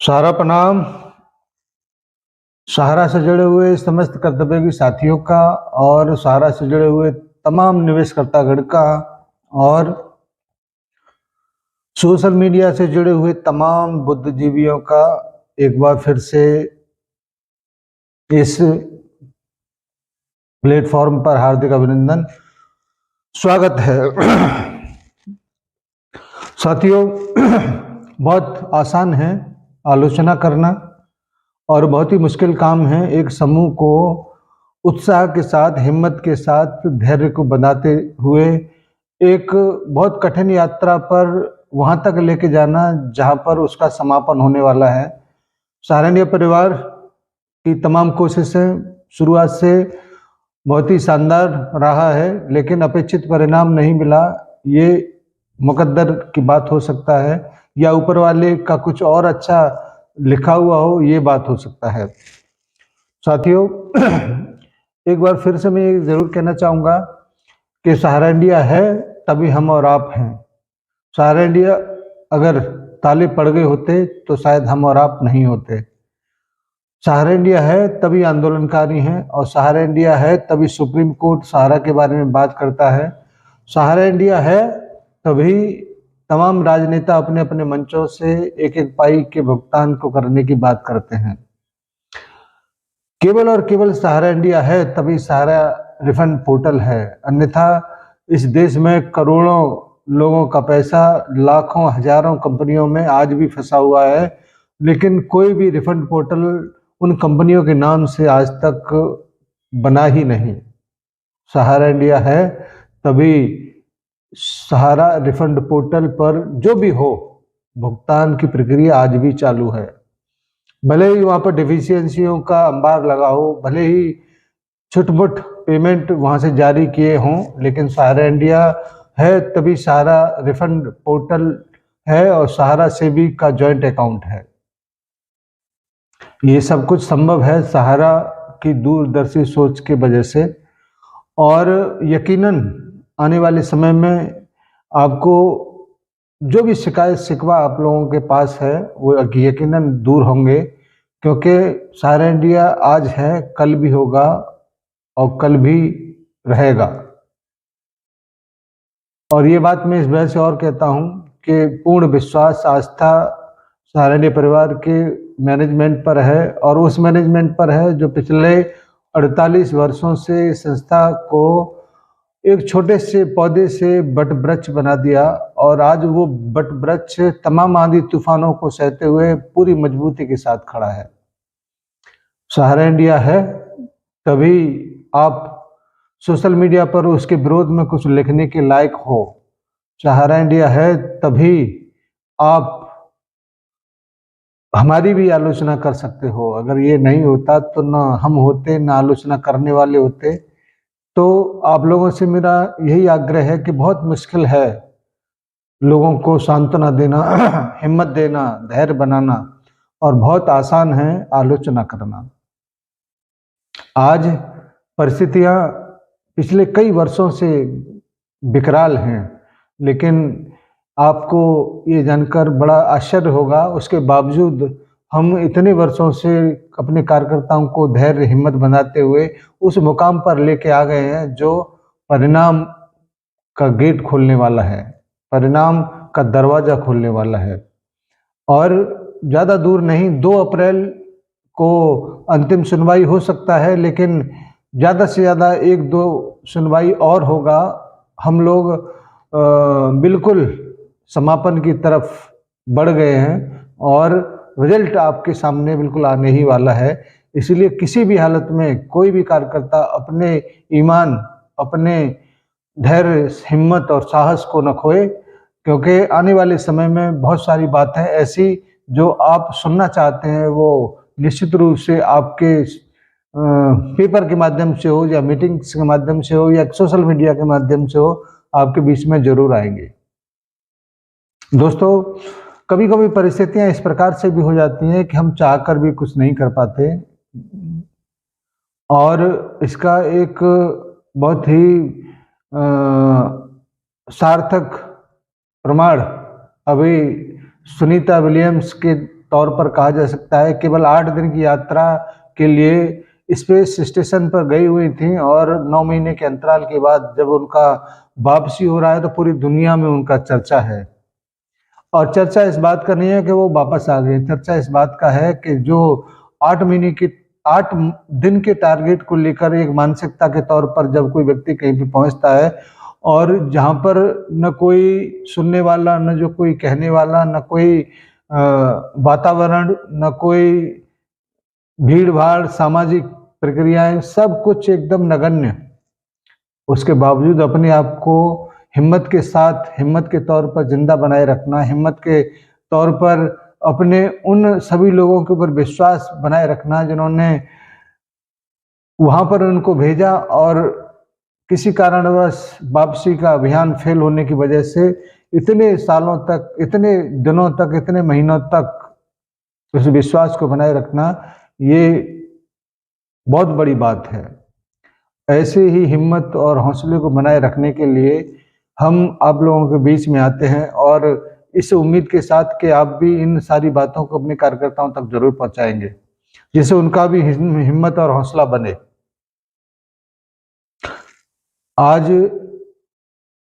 सारा प्रणाम। सहारा से जुड़े हुए समस्त कर्तव्योगी साथियों का और सहारा से जुड़े हुए तमाम निवेशकर्तागण का और सोशल मीडिया से जुड़े हुए तमाम बुद्धिजीवियों का एक बार फिर से इस प्लेटफॉर्म पर हार्दिक अभिनंदन, स्वागत है। साथियों, बहुत आसान है आलोचना करना और बहुत ही मुश्किल काम है एक समूह को उत्साह के साथ, हिम्मत के साथ, धैर्य को बनाते हुए एक बहुत कठिन यात्रा पर वहां तक लेके जाना जहां पर उसका समापन होने वाला है। सहारनीय परिवार की तमाम कोशिशें शुरुआत से बहुत ही शानदार रहा है, लेकिन अपेक्षित परिणाम नहीं मिला। ये मुकद्दर की बात हो सकता है या ऊपर वाले का कुछ और अच्छा लिखा हुआ हो, ये बात हो सकता है। साथियों, एक बार फिर से मैं ये जरूर कहना चाहूँगा कि सहारा इंडिया है तभी हम और आप हैं। सहारा इंडिया अगर ताले पड़ गए होते तो शायद हम और आप नहीं होते। सहारा इंडिया है तभी आंदोलनकारी हैं और सहारा इंडिया है तभी सुप्रीम कोर्ट सहारा के बारे में बात करता है। सहारा इंडिया है तभी तमाम राजनेता अपने अपने मंचों से एक एक पाई के भुगतान को करने की बात करते हैं। केवल और केवल सहारा इंडिया है तभी सहारा रिफंड पोर्टल है, अन्यथा इस देश में करोड़ों लोगों का पैसा लाखों हजारों कंपनियों में आज भी फंसा हुआ है, लेकिन कोई भी रिफंड पोर्टल उन कंपनियों के नाम से आज तक बना ही नहीं। सहारा इंडिया है तभी सहारा रिफंड पोर्टल पर जो भी हो भुगतान की प्रक्रिया आज भी चालू है। भले ही वहाँ पर डिफिशियंसियों का अंबार लगा हो, भले ही छुटमुट पेमेंट वहाँ से जारी किए हों, लेकिन सहारा इंडिया है तभी सहारा रिफंड पोर्टल है और सहारा सेबी का जॉइंट अकाउंट है। ये सब कुछ संभव है सहारा की दूरदर्शी सोच के वजह से, और यकीनन आने वाले समय में आपको जो भी शिकायत शिकवा आप लोगों के पास है वो यकीनन दूर होंगे, क्योंकि सहारा इंडिया आज है, कल भी होगा और कल भी रहेगा। और ये बात मैं इस वजह से और कहता हूँ कि पूर्ण विश्वास, आस्था सहारा इंडिया परिवार के मैनेजमेंट पर है, और उस मैनेजमेंट पर है जो पिछले 48 वर्षों से संस्था को एक छोटे से पौधे से बट वृक्ष बना दिया, और आज वो बट वृक्ष तमाम आंधी तूफानों को सहते हुए पूरी मजबूती के साथ खड़ा है। सहारा इंडिया है तभी आप सोशल मीडिया पर उसके विरोध में कुछ लिखने के लायक हो। सहारा इंडिया है तभी आप हमारी भी आलोचना कर सकते हो। अगर ये नहीं होता तो ना हम होते, ना आलोचना करने वाले होते। तो आप लोगों से मेरा यही आग्रह है कि बहुत मुश्किल है लोगों को सांत्वना देना, हिम्मत देना, धैर्य बनाना, और बहुत आसान है आलोचना करना। आज परिस्थितियां पिछले कई वर्षों से विकराल हैं, लेकिन आपको ये जानकर बड़ा आश्चर्य होगा, उसके बावजूद हम इतने वर्षों से अपने कार्यकर्ताओं को धैर्य हिम्मत बनाते हुए उस मुकाम पर लेके आ गए हैं जो परिणाम का गेट खोलने वाला है, परिणाम का दरवाजा खोलने वाला है। और ज़्यादा दूर नहीं, 2 अप्रैल को अंतिम सुनवाई हो सकता है, लेकिन ज़्यादा से ज़्यादा 1-2 सुनवाई और होगा। हम लोग बिल्कुल समापन की तरफ बढ़ गए हैं और रिजल्ट आपके सामने बिल्कुल आने ही वाला है। इसलिए किसी भी हालत में कोई भी कार्यकर्ता अपने ईमान, अपने धैर्य, हिम्मत और साहस को न खोए, क्योंकि आने वाले समय में बहुत सारी बातें ऐसी जो आप सुनना चाहते हैं वो निश्चित रूप से आपके पेपर के माध्यम से हो या मीटिंग्स के माध्यम से हो या सोशल मीडिया के माध्यम से हो, आपके बीच में जरूर आएंगे। दोस्तों, कभी कभी परिस्थितियां इस प्रकार से भी हो जाती हैं कि हम चाहकर भी कुछ नहीं कर पाते, और इसका एक बहुत ही सार्थक प्रमाण अभी सुनीता विलियम्स के तौर पर कहा जा सकता है। केवल 8 दिन की यात्रा के लिए स्पेस स्टेशन पर गई हुई थी और 9 महीने के अंतराल के बाद जब उनका वापसी हो रहा है तो पूरी दुनिया में उनका चर्चा है। और चर्चा इस बात का नहीं है कि वो वापस आ गए, चर्चा इस बात का है कि जो 8 दिन के टारगेट को लेकर एक मानसिकता के तौर पर जब कोई व्यक्ति कहीं पे पहुंचता है और जहां पर न कोई सुनने वाला, न जो कोई कहने वाला, न कोई वातावरण, न कोई भीड़ भाड़, सामाजिक प्रक्रियाएं, सब कुछ एकदम नगण्य, उसके बावजूद अपने आप को हिम्मत के साथ, हिम्मत के तौर पर जिंदा बनाए रखना, हिम्मत के तौर पर अपने उन सभी लोगों के ऊपर विश्वास बनाए रखना जिन्होंने वहां पर उनको भेजा और किसी कारणवश वापसी का अभियान फेल होने की वजह से इतने सालों तक, इतने दिनों तक, इतने महीनों तक उस विश्वास को बनाए रखना, ये बहुत बड़ी बात है। ऐसे ही हिम्मत और हौसले को बनाए रखने के लिए हम आप लोगों के बीच में आते हैं और इस उम्मीद के साथ कि आप भी इन सारी बातों को अपने कार्यकर्ताओं तक जरूर पहुंचाएंगे, जिससे उनका भी हिम्मत और हौसला बने। आज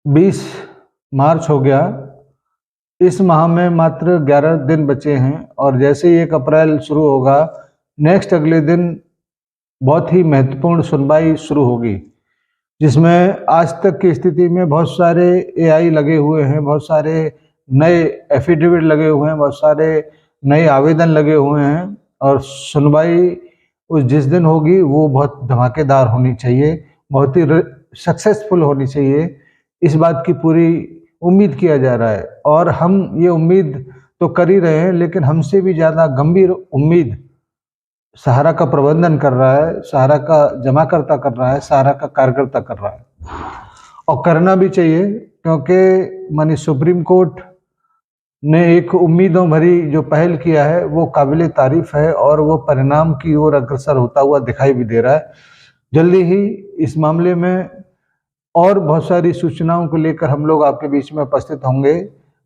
20 मार्च हो गया, इस माह में मात्र 11 दिन बचे हैं और जैसे ही 1 अप्रैल शुरू होगा, नेक्स्ट अगले दिन बहुत ही महत्वपूर्ण सुनवाई शुरू होगी, जिसमें आज तक की स्थिति में बहुत सारे एआई लगे हुए हैं, बहुत सारे नए एफिडेविट लगे हुए हैं, बहुत सारे नए आवेदन लगे हुए हैं और सुनवाई उस जिस दिन होगी वो बहुत धमाकेदार होनी चाहिए, बहुत ही सक्सेसफुल होनी चाहिए, इस बात की पूरी उम्मीद किया जा रहा है। और हम ये उम्मीद तो कर ही रहे हैं, लेकिन हमसे भी ज़्यादा गंभीर उम्मीद सहारा का प्रबंधन कर रहा है, सहारा का जमाकर्ता कर रहा है, सहारा का कार्यकर्ता कर रहा है और करना भी चाहिए, क्योंकि माननीय सुप्रीम कोर्ट ने एक उम्मीदों भरी जो पहल किया है वो काबिले तारीफ है और वो परिणाम की ओर अग्रसर होता हुआ दिखाई भी दे रहा है। जल्दी ही इस मामले में और बहुत सारी सूचनाओं को लेकर हम लोग आपके बीच में उपस्थित होंगे।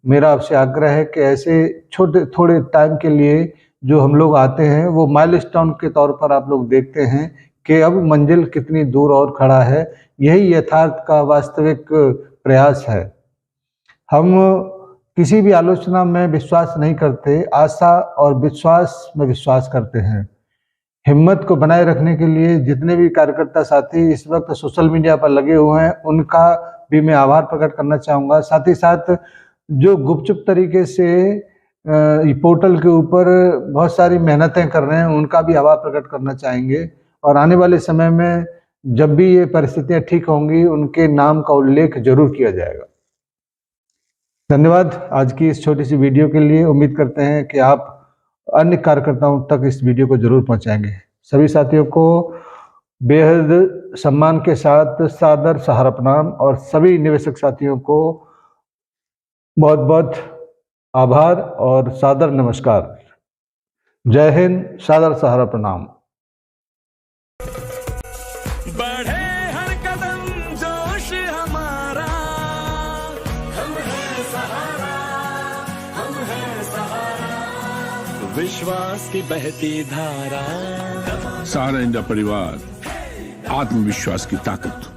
मेरा आपसे आग्रह है कि ऐसे छोटे थोड़े टाइम के लिए जो हम लोग आते हैं वो माइलस्टोन के तौर पर आप लोग देखते हैं कि अब मंजिल कितनी दूर और खड़ा है। यही यथार्थ का वास्तविक प्रयास है। हम किसी भी आलोचना में विश्वास नहीं करते, आशा और विश्वास में विश्वास करते हैं। हिम्मत को बनाए रखने के लिए जितने भी कार्यकर्ता साथी इस वक्त सोशल मीडिया पर लगे हुए हैं उनका भी मैं आभार प्रकट करना चाहूँगा। साथ ही साथ जो गुपचुप तरीके से पोर्टल के ऊपर बहुत सारी मेहनतें कर रहे हैं उनका भी आभार प्रकट करना चाहेंगे और आने वाले समय में जब भी ये परिस्थितियां ठीक होंगी उनके नाम का उल्लेख जरूर किया जाएगा। धन्यवाद आज की इस छोटी सी वीडियो के लिए। उम्मीद करते हैं कि आप अन्य कार्यकर्ताओं तक इस वीडियो को जरूर पहुंचाएंगे। सभी साथियों को बेहद सम्मान के साथ सादर सहारा प्रणाम और सभी निवेशक साथियों को बहुत बहुत आभार और सादर नमस्कार। जय हिंद, सादर सहारा प्रणाम। बढ़े हर कदम जोश हमारा, हम हैं सहारा, हम हैं सहारा, विश्वास की बहती धारा। सहारा इंडिया परिवार, आत्मविश्वास की ताकत।